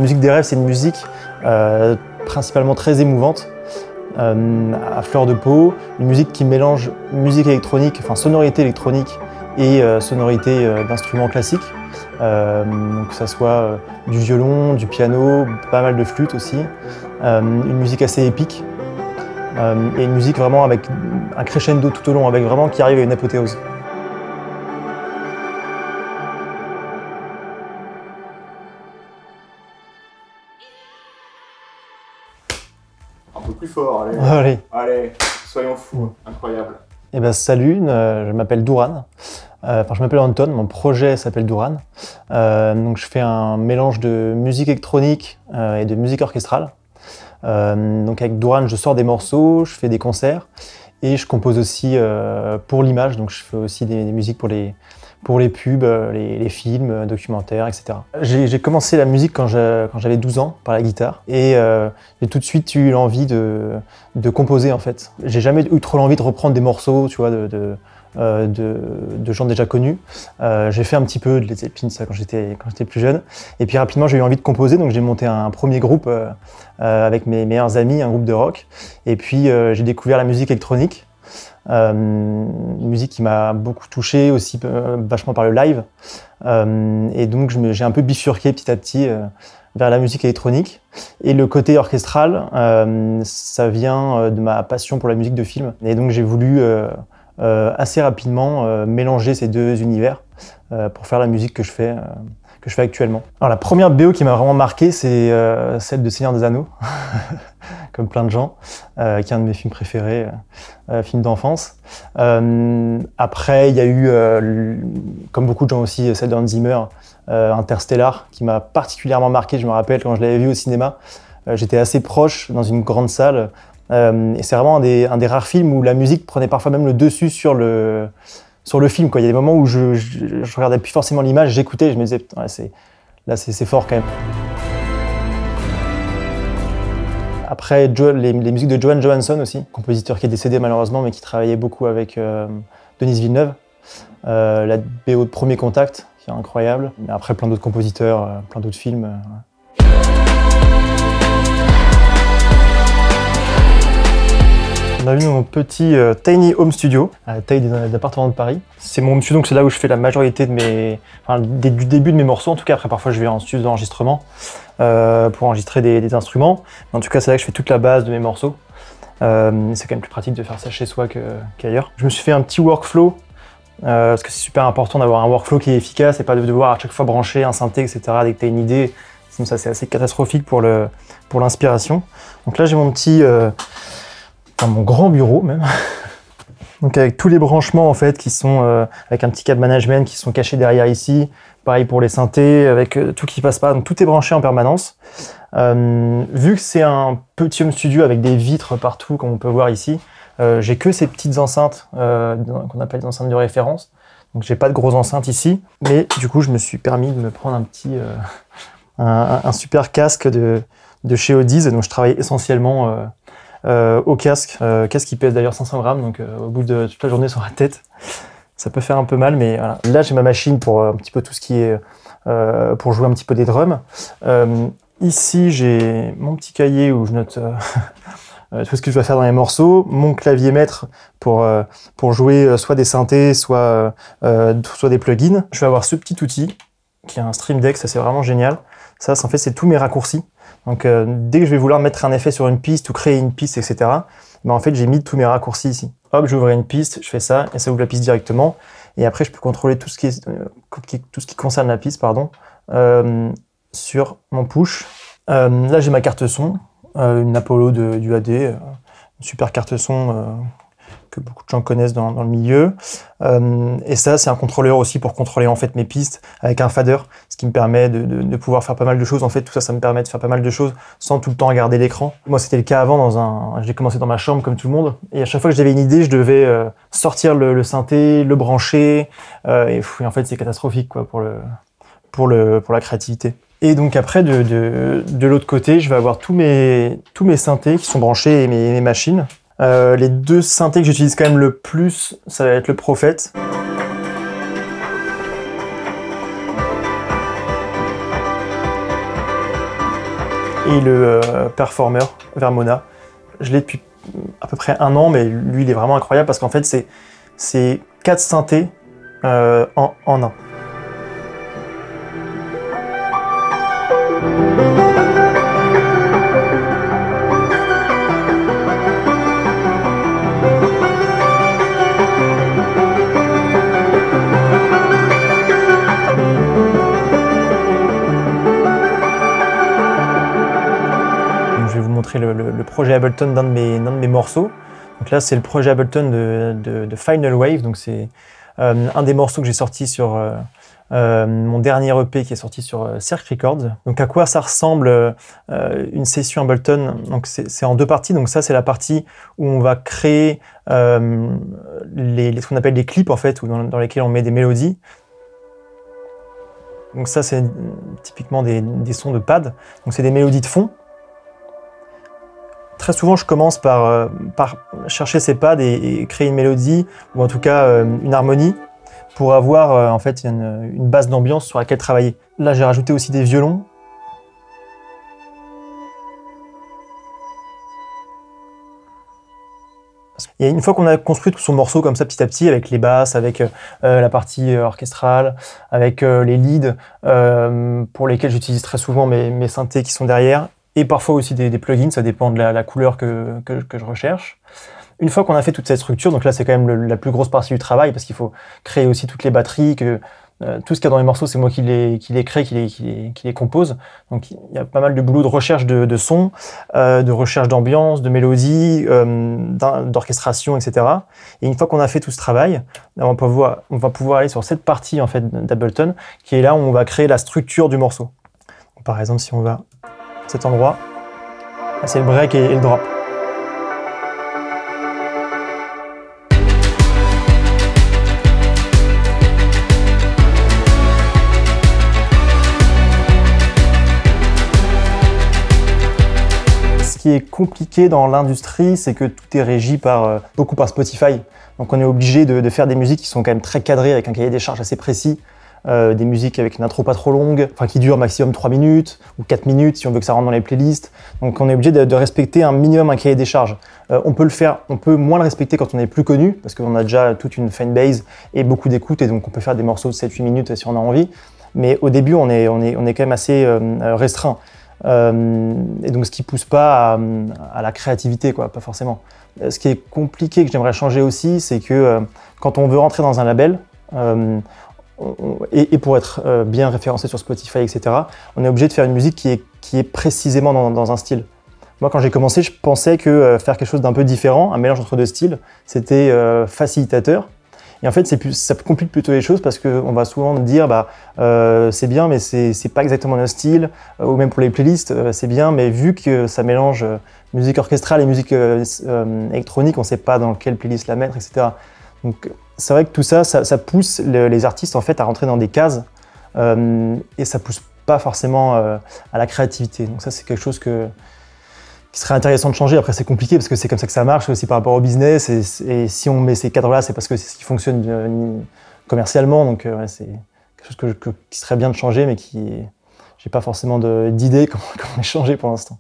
Musique des rêves, c'est une musique principalement très émouvante, à fleur de peau, une musique qui mélange musique électronique, enfin sonorité électronique et sonorité d'instruments classiques, que ça soit du violon, du piano, pas mal de flûte aussi, une musique assez épique et une musique vraiment avec un crescendo tout au long, avec vraiment qui arrive à une apothéose. Un peu plus fort, allez. Allez. Allez, soyons fous, incroyable. Eh ben, salut, je m'appelle Douran. Je m'appelle Anton, mon projet s'appelle Douran. Donc je fais un mélange de musique électronique et de musique orchestrale. Donc avec Douran, je sors des morceaux, je fais des concerts et je compose aussi pour l'image. Donc je fais aussi des musiques pour les pubs, les films, documentaires, etc. J'ai commencé la musique quand j'avais 12 ans par la guitare et j'ai tout de suite eu l'envie de composer en fait. J'ai jamais eu trop l'envie de reprendre des morceaux, tu vois, de gens déjà connus. J'ai fait un petit peu de Led Zeppelin ça, quand j'étais plus jeune. Et puis rapidement j'ai eu envie de composer, donc j'ai monté un premier groupe avec mes meilleurs amis, un groupe de rock. Et puis j'ai découvert la musique électronique. Une musique qui m'a beaucoup touché aussi, vachement par le live. Et donc j'ai un peu bifurqué petit à petit vers la musique électronique. Et le côté orchestral, ça vient de ma passion pour la musique de film. Et donc j'ai voulu assez rapidement mélanger ces deux univers pour faire la musique que je fais actuellement. Alors la première BO qui m'a vraiment marqué, c'est celle de Seigneur des Anneaux, comme plein de gens, qui est un de mes films préférés, film d'enfance. Après, il y a eu, comme beaucoup de gens aussi, celle de Hans Zimmer, Interstellar, qui m'a particulièrement marqué. Je me rappelle quand je l'avais vu au cinéma, j'étais assez proche dans une grande salle. Et c'est vraiment un des rares films où la musique prenait parfois même le dessus sur le film, quoi. Il y a des moments où je regardais plus forcément l'image, j'écoutais, je me disais, putain, c'est fort quand même. Après, les musiques de Johan Johansson aussi, compositeur qui est décédé malheureusement, mais qui travaillait beaucoup avec Denise Villeneuve. La BO de Premier Contact, qui est incroyable. Mais après, plein d'autres compositeurs, plein d'autres films. On a vu mon petit tiny home studio à la taille des appartements de Paris. C'est mon home studio, donc c'est là où je fais la majorité du début de mes morceaux. En tout cas, après parfois je vais en studio d'enregistrement pour enregistrer des instruments. Mais en tout cas, c'est là que je fais toute la base de mes morceaux. C'est quand même plus pratique de faire ça chez soi qu'ailleurs. Je me suis fait un petit workflow parce que c'est super important d'avoir un workflow qui est efficace et pas de devoir à chaque fois brancher un synthé, etc. Dès que tu as une idée, sinon ça c'est assez catastrophique pour l'inspiration. Donc là, j'ai mon petit mon grand bureau même, donc avec tous les branchements en fait qui sont avec un petit câble management qui sont cachés derrière ici, pareil pour les synthés, avec tout qui passe pas, donc tout est branché en permanence. Vu que c'est un petit home studio avec des vitres partout comme on peut voir ici, j'ai que ces petites enceintes qu'on appelle des enceintes de référence, donc j'ai pas de grosses enceintes ici, mais du coup je me suis permis de me prendre un petit un super casque de chez Audiz, donc je travaille essentiellement au casque qui pèse d'ailleurs 500 grammes, donc au bout de toute la journée sur la tête, ça peut faire un peu mal, mais voilà. Là j'ai ma machine pour un petit peu tout ce qui est pour jouer un petit peu des drums. Ici j'ai mon petit cahier où je note tout ce que je dois faire dans les morceaux, mon clavier maître pour jouer soit des synthés, soit des plugins. Je vais avoir ce petit outil qui est un Stream Deck, ça c'est vraiment génial. Ça en fait c'est tous mes raccourcis. Donc dès que je vais vouloir mettre un effet sur une piste ou créer une piste, etc., ben, en fait j'ai mis tous mes raccourcis ici. Hop, j'ouvre une piste, je fais ça, et ça ouvre la piste directement. Et après je peux contrôler tout ce qui concerne la piste, sur mon push. Là j'ai ma carte son, une Apollo du AD, une super carte son que beaucoup de gens connaissent dans le milieu. Et ça, c'est un contrôleur aussi pour contrôler en fait mes pistes avec un fader, ce qui me permet de pouvoir faire pas mal de choses. En fait, tout ça, ça me permet de faire pas mal de choses sans tout le temps regarder l'écran. Moi, c'était le cas avant. J'ai commencé dans ma chambre comme tout le monde. Et à chaque fois que j'avais une idée, je devais sortir le synthé, le brancher. Et en fait, c'est catastrophique quoi pour la créativité. Et donc après, de l'autre côté, je vais avoir tous mes synthés qui sont branchés et mes machines. Les deux synthés que j'utilise quand même le plus, ça va être le Prophet. et le Performer Vermona. Je l'ai depuis à peu près 1 an, mais lui, il est vraiment incroyable parce qu'en fait, c'est 4 synthés en un. Je vais vous montrer le projet Ableton d'un de mes morceaux. Donc là, c'est le projet Ableton de Final Wave. Donc c'est un des morceaux que j'ai sorti sur mon dernier EP qui est sorti sur Cirque Records. Donc à quoi ça ressemble une session Ableton? Donc c'est en 2 parties. Donc ça, c'est la partie où on va créer ce qu'on appelle des clips en fait, dans lesquels on met des mélodies. Donc ça, c'est typiquement des sons de pad. Donc c'est des mélodies de fond. Très souvent, je commence par chercher ces pads et créer une mélodie, ou en tout cas une harmonie, pour avoir en fait une base d'ambiance sur laquelle travailler. Là, j'ai rajouté aussi des violons. Et une fois qu'on a construit tout son morceau comme ça petit à petit, avec les basses, avec la partie orchestrale, avec les leads, pour lesquels j'utilise très souvent mes synthés qui sont derrière, et parfois aussi des plugins, ça dépend de la couleur que je recherche. Une fois qu'on a fait toute cette structure, donc là c'est quand même la plus grosse partie du travail, parce qu'il faut créer aussi toutes les batteries, tout ce qu'il y a dans les morceaux, c'est moi qui les crée, qui les compose. Donc il y a pas mal de boulot de recherche de son, de recherche d'ambiance, de mélodie, d'orchestration, etc. Et une fois qu'on a fait tout ce travail, on va pouvoir aller sur cette partie en fait d'Ableton, qui est là où on va créer la structure du morceau. Donc, par exemple, si on va à cet endroit, c'est le break et le drop. Ce qui est compliqué dans l'industrie, c'est que tout est régi beaucoup par Spotify. Donc on est obligé de faire des musiques qui sont quand même très cadrées, avec un cahier des charges assez précis, des musiques avec une intro pas trop longue, enfin qui dure maximum 3 minutes ou 4 minutes si on veut que ça rentre dans les playlists. Donc on est obligé de respecter un minimum un cahier des charges. On peut moins le respecter quand on est plus connu, parce qu'on a déjà toute une fanbase et beaucoup d'écoute, et donc on peut faire des morceaux de 7-8 minutes si on a envie. Mais au début, on est quand même assez restreint. Et donc ce qui pousse pas à la créativité, quoi, pas forcément. Ce qui est compliqué, que j'aimerais changer aussi, c'est que quand on veut rentrer dans un label, et pour être bien référencé sur Spotify, etc., on est obligé de faire une musique qui est précisément dans un style. Moi, quand j'ai commencé, je pensais que faire quelque chose d'un peu différent, un mélange entre 2 styles, c'était facilitateur. Et en fait, ça complique plutôt les choses, parce qu'on va souvent dire c'est bien, mais c'est pas exactement notre style, ou même pour les playlists, c'est bien, mais vu que ça mélange musique orchestrale et musique électronique, on sait pas dans quelle playlist la mettre, etc. Donc c'est vrai que tout ça, ça pousse les artistes en fait à rentrer dans des cases, et ça pousse pas forcément à la créativité. Donc ça, c'est quelque chose qui serait intéressant de changer. Après, c'est compliqué parce que c'est comme ça que ça marche aussi par rapport au business, et si on met ces cadres-là, c'est parce que c'est ce qui fonctionne commercialement. Donc ouais, c'est quelque chose qui serait bien de changer, mais j'ai pas forcément d'idée comment les changer pour l'instant.